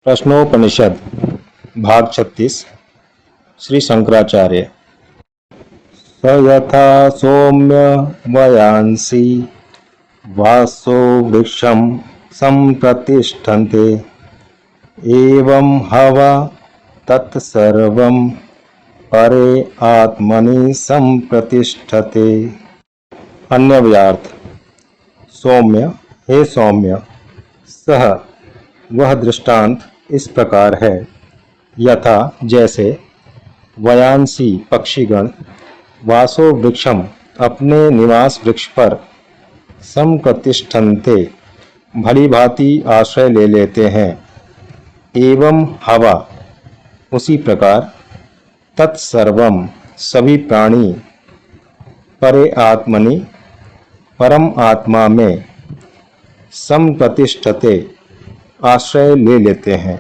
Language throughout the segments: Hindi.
प्रश्नोपनिषद भाग 36 श्री शंकराचार्य। स यथा सौम्य वयांसी वासो वृक्षं संप्रतिष्ठन्ते एवं हवा तत्सर्वं परे आत्मनि संप्रतिष्ठते। अन्वयार्थ। सौम्य, हे सौम्य, सह वह दृष्टांत इस प्रकार है, यथा जैसे, वयांसी पक्षीगण वासो वृक्षम अपने निवास वृक्ष पर संप्रतिष्ठन्ते भली भांति आश्रय ले लेते हैं, एवं हवा उसी प्रकार तत्सर्वम सभी प्राणी परे आत्मनि परम आत्मा में संप्रतिष्ठते आश्रय ले लेते हैं।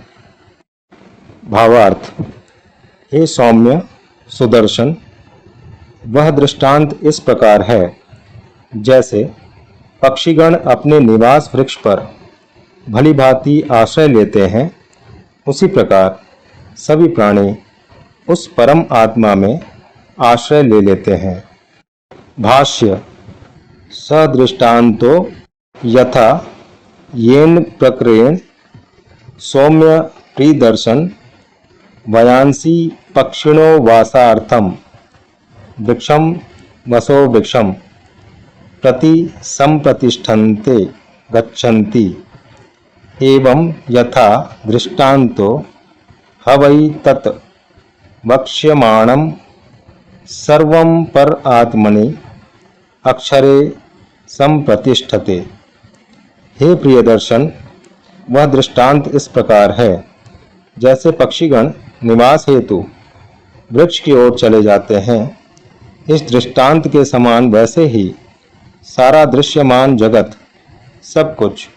भावार्थ। हे सौम्य सुदर्शन, वह दृष्टांत इस प्रकार है, जैसे पक्षीगण अपने निवास वृक्ष पर भली भांति आश्रय लेते हैं, उसी प्रकार सभी प्राणी उस परम आत्मा में आश्रय ले लेते हैं। भाष्य। सदृष्टान्तो यथा येन प्रकृतेन सौम्य प्रियदर्शन वयांसी पक्षिणो वासार्थम वृक्षम वसो वृक्षम प्रति संप्रतिष्ठन्ते गच्छन्ति एवं यथा दृष्टान्तो हवै तत् वक्ष्यमाणं सर्वं पर आत्मनि अक्षरे संप्रतिष्ठते। हे प्रियदर्शन, वह दृष्टांत इस प्रकार है, जैसे पक्षीगण निवास हेतु वृक्ष की ओर चले जाते हैं। इस दृष्टांत के समान वैसे ही सारा दृश्यमान जगत सब कुछ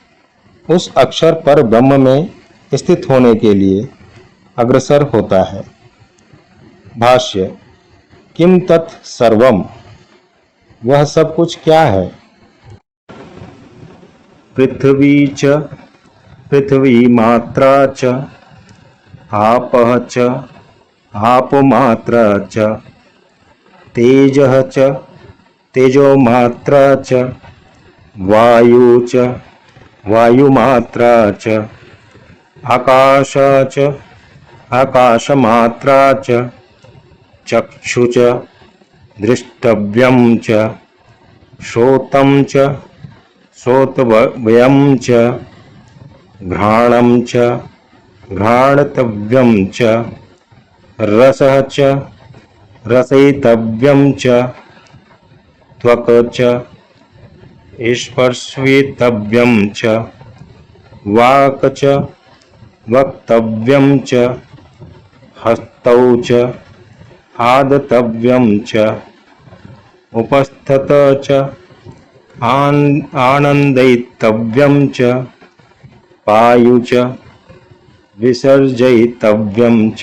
उस अक्षर पर ब्रह्म में स्थित होने के लिए अग्रसर होता है। भाष्य। किम तत् सर्वम, वह सब कुछ क्या है? पृथ्वी च पृथ्वी मात्रा च आपः च आपोमात्रा च तेजः च तेजो मात्रा च वायु च वायुमात्रा च आकाश च आकाशमात्रा च चक्षु च दृष्टव्यं च श्रोतं च श्रोतव्यं च घ्राणं च घ्राणतव्यं च रसः च रसयितव्यं च त्वक् च स्पर्शितव्यं च वाक् च वक्तव्यं च हस्तौ च आदतव्यं च उपस्थत च आनन्दितव्यं च पायु च विसर्जयितव्यं च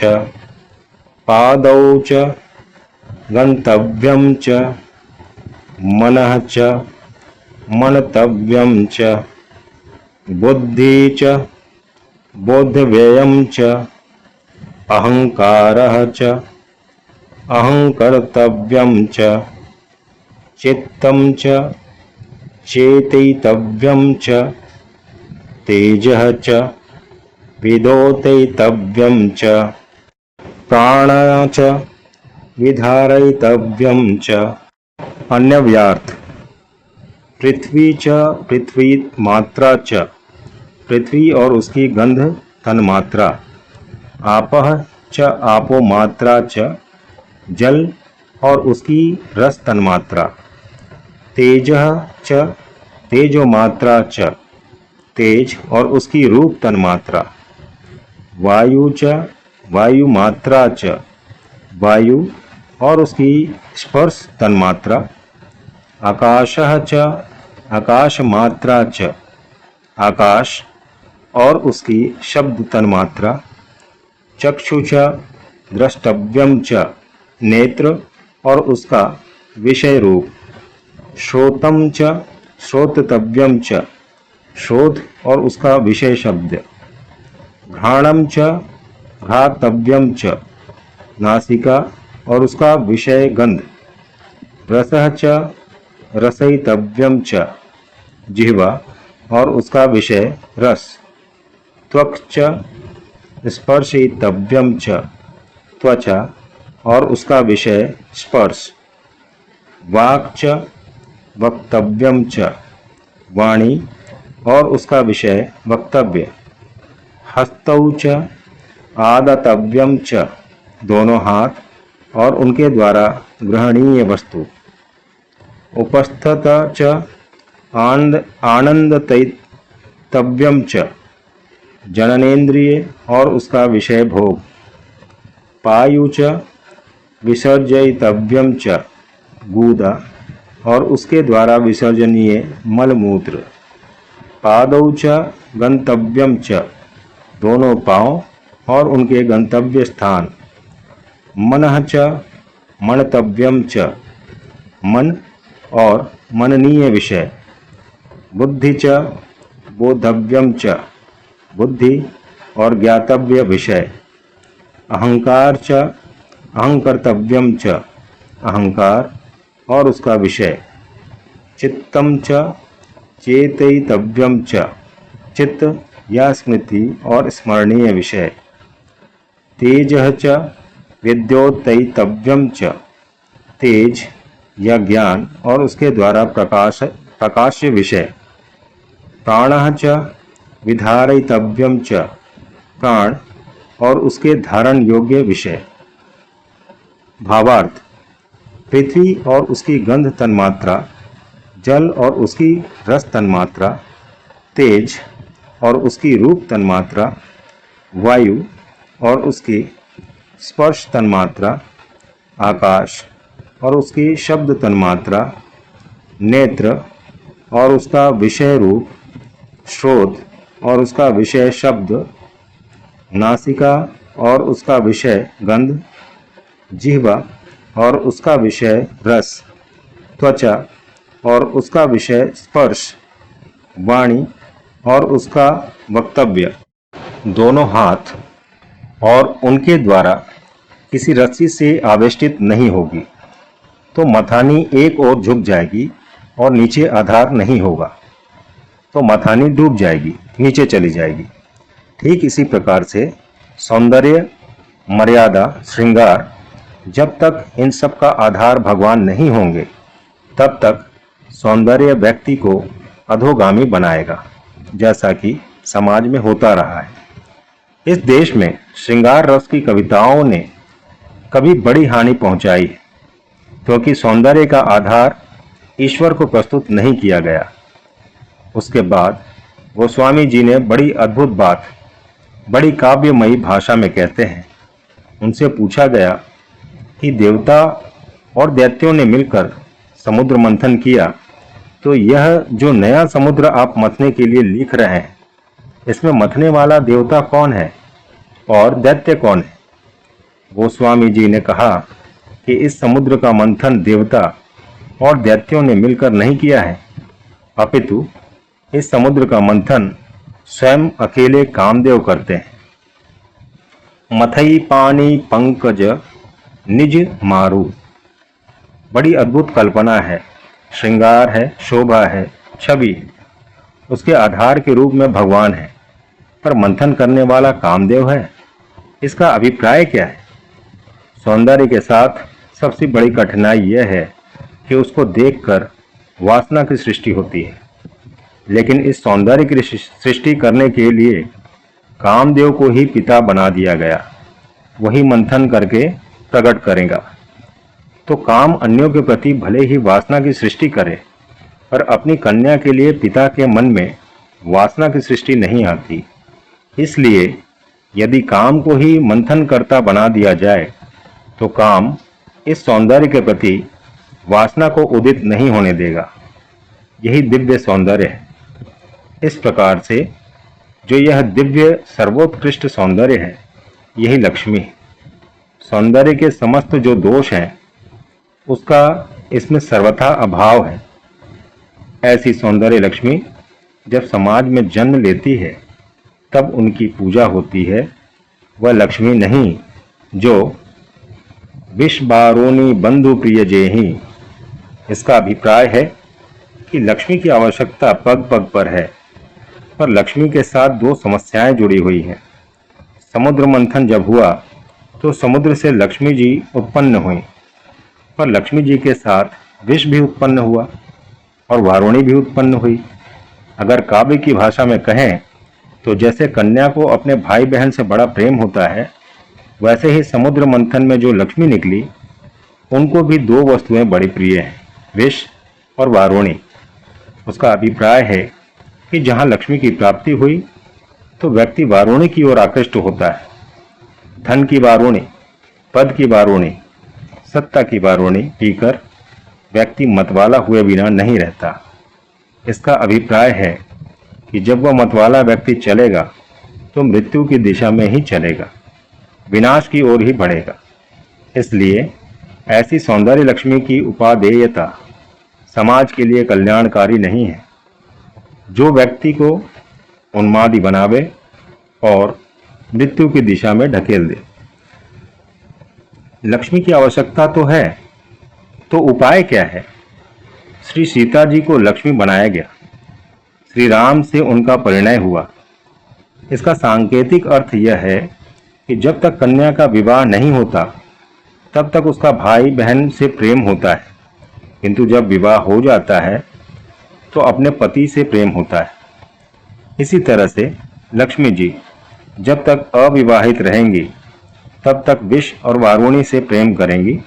पादौ च गन्तव्यं च मनः च मनतव्यं च बुद्धि च बोद्धव्यं च अहंकारः च अहंकर्तव्यं च चित्तं च चेतयितव्यं च तेजः च विदोतयितव्यं च प्राणः च विधारयितव्यं च। अन्वयार्थ। पृथ्वी च पृथ्वी मात्रा च पृथ्वी और उसकी गंध तन्मात्रा, आपः च आपो मात्रा च जल और उसकी रस तन्मात्रा, तेजः च तेजो मात्रा च तेज और उसकी रूप तन्मात्रा, वायु च वायु मात्रा च वायु और उसकी स्पर्श तन्मात्रा, आकाशः च आकाश मात्रा च आकाश और उसकी शब्द तन्मात्रा, चक्षु च द्रष्टव्यं च नेत्र और उसका विषय रूप, श्रोतं च श्रोतव्यं च श्रोत और उसका विषय शब्द, घ्राणम च घ्रातव्यम च, नासिका और उसका विषय गंध। रसः च रसयितव्यम च, जिह्वा और उसका विषय रस। त्वक् च स्पर्शितव्यम च, त्वचा और उसका विषय स्पर्श। वाक् च वक्तव्यम च, वाणी और उसका विषय वक्तव्य। हस्तौ च आदतव्यम च, दोनों हाथ और उनके द्वारा ग्रहणीय वस्तु। उपस्थत च आनंदतव्यम च, जननेन्द्रिय और उसका विषय भोग। पायु च विसर्जयितव्यम च, गूदा और उसके द्वारा विसर्जनीय मलमूत्र। पादौ च गंतव्यम च, दोनों पांव और उनके गंतव्य स्थान। मनः च मनतव्यम च, मन और मननीय विषय। बुद्धि च बोधव्यम च, बुद्धि और ज्ञातव्य विषय। अहंकार च अहंकर्तव्यम च, अहंकार और उसका विषय। चित्तम च चेतयितव्यम च, चित्त या स्मृति और स्मरणीय विषय। तेजः च विद्योतयितव्यम च, तेज या ज्ञान और उसके द्वारा प्रकाश्य विषय। प्राणः च विधारयितव्यम च, प्राण और उसके धारण योग्य विषय। भावार्थ: पृथ्वी और उसकी गंध तन्मात्रा, जल और उसकी रस तन्मात्रा, तेज और उसकी रूप तन्मात्रा, वायु और उसकी स्पर्श तन्मात्रा, आकाश और उसकी शब्द तन्मात्रा, नेत्र और उसका विषय रूप, श्रोत और उसका विषय शब्द, नासिका और उसका विषय गंध, जिह्वा और उसका विषय रस, त्वचा और उसका विषय स्पर्श, वाणी और उसका वक्तव्य। दोनों हाथ और उनके द्वारा किसी रस्सी से आवेष्टित नहीं होगी, तो मथानी एक ओर झुक जाएगी और नीचे आधार नहीं होगा, तो मथानी डूब जाएगी, नीचे चली जाएगी। ठीक इसी प्रकार से सौंदर्य, मर्यादा, श्रृंगार, जब तक इन सब का आधार भगवान नहीं होंगे, तब तक सौंदर्य व्यक्ति को अधोगामी बनाएगा, जैसा कि समाज में होता रहा है। इस देश में श्रृंगार रस की कविताओं ने कभी बड़ी हानि पहुंचाई है, क्योंकि सौंदर्य का आधार ईश्वर को प्रस्तुत नहीं किया गया। उसके बाद गोस्वामी जी ने बड़ी अद्भुत बात बड़ी काव्यमयी भाषा में कहते हैं। उनसे पूछा गया कि देवता और दैत्यों ने मिलकर समुद्र मंथन किया, तो यह जो नया समुद्र आप मथने के लिए लिख रहे हैं, इसमें मथने वाला देवता कौन है और दैत्य कौन है? गोस्वामी जी ने कहा कि इस समुद्र का मंथन देवता और दैत्यों ने मिलकर नहीं किया है, अपितु इस समुद्र का मंथन स्वयं अकेले कामदेव करते हैं। मथई पानी पंकज निज मारू, बड़ी अद्भुत कल्पना है, श्रृंगार है, शोभा है, छवि है। उसके आधार के रूप में भगवान है, पर मंथन करने वाला कामदेव है। इसका अभिप्राय क्या है? सौंदर्य के साथ सबसे बड़ी कठिनाई यह है कि उसको देखकर वासना की सृष्टि होती है। लेकिन इस सौंदर्य की सृष्टि करने के लिए कामदेव को ही पिता बना दिया गया, वही मंथन करके प्रकट करेगा। तो काम अन्यों के प्रति भले ही वासना की सृष्टि करे, पर अपनी कन्या के लिए पिता के मन में वासना की सृष्टि नहीं आती। इसलिए यदि काम को ही मंथन करता बना दिया जाए, तो काम इस सौंदर्य के प्रति वासना को उदित नहीं होने देगा। यही दिव्य सौंदर्य है। इस प्रकार से जो यह दिव्य सर्वोत्कृष्ट सौंदर्य है, यही लक्ष्मी है। सौंदर्य के समस्त जो दोष हैं, उसका इसमें सर्वथा अभाव है। ऐसी सौंदर्य लक्ष्मी जब समाज में जन्म लेती है, तब उनकी पूजा होती है, वह लक्ष्मी नहीं जो विष बारोनी बंधु प्रिय जेहि। इसका अभिप्राय है कि लक्ष्मी की आवश्यकता पग पग पर है, पर लक्ष्मी के साथ दो समस्याएं जुड़ी हुई हैं। समुद्र मंथन जब हुआ तो समुद्र से लक्ष्मी जी उत्पन्न हुई, पर लक्ष्मी जी के साथ विष भी उत्पन्न हुआ और वारुणी भी उत्पन्न हुई। अगर काव्य की भाषा में कहें तो जैसे कन्या को अपने भाई बहन से बड़ा प्रेम होता है, वैसे ही समुद्र मंथन में जो लक्ष्मी निकली उनको भी दो वस्तुएं बड़ी प्रिय हैं, विष और वारुणी। उसका अभिप्राय है कि जहाँ लक्ष्मी की प्राप्ति हुई तो व्यक्ति वारुणी की ओर आकृष्ट होता है। धन की वारुणी, पद की वारुणी, सत्ता की वारुणी पीकर व्यक्ति मतवाला हुए बिना नहीं रहता। इसका अभिप्राय है कि जब वह मतवाला व्यक्ति चलेगा तो मृत्यु की दिशा में ही चलेगा, विनाश की ओर ही बढ़ेगा। इसलिए ऐसी सौंदर्य लक्ष्मी की उपादेयता समाज के लिए कल्याणकारी नहीं है, जो व्यक्ति को उन्मादी बनावे और मृत्यु की दिशा में ढकेल दे। लक्ष्मी की आवश्यकता तो है, तो उपाय क्या है? श्री सीता जी को लक्ष्मी बनाया गया, श्री राम से उनका परिणय हुआ। इसका सांकेतिक अर्थ यह है कि जब तक कन्या का विवाह नहीं होता तब तक उसका भाई बहन से प्रेम होता है, किंतु जब विवाह हो जाता है तो अपने पति से प्रेम होता है। इसी तरह से लक्ष्मी जी जब तक अविवाहित रहेंगी तब तक विष और वारुणी से प्रेम करेंगी,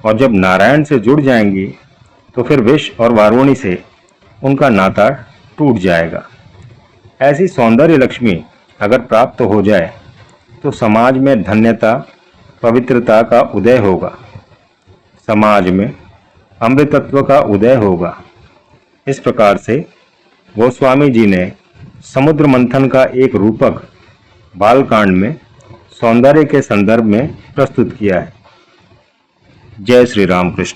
और जब नारायण से जुड़ जाएंगी तो फिर विष और वारुणी से उनका नाता टूट जाएगा। ऐसी सौंदर्य लक्ष्मी अगर प्राप्त हो जाए तो समाज में धन्यता, पवित्रता का उदय होगा, समाज में अमृतत्व का उदय होगा। इस प्रकार से गोस्वामी जी ने समुद्र मंथन का एक रूपक बालकांड में सौंदर्य के संदर्भ में प्रस्तुत किया है। जय श्री राम कृष्ण।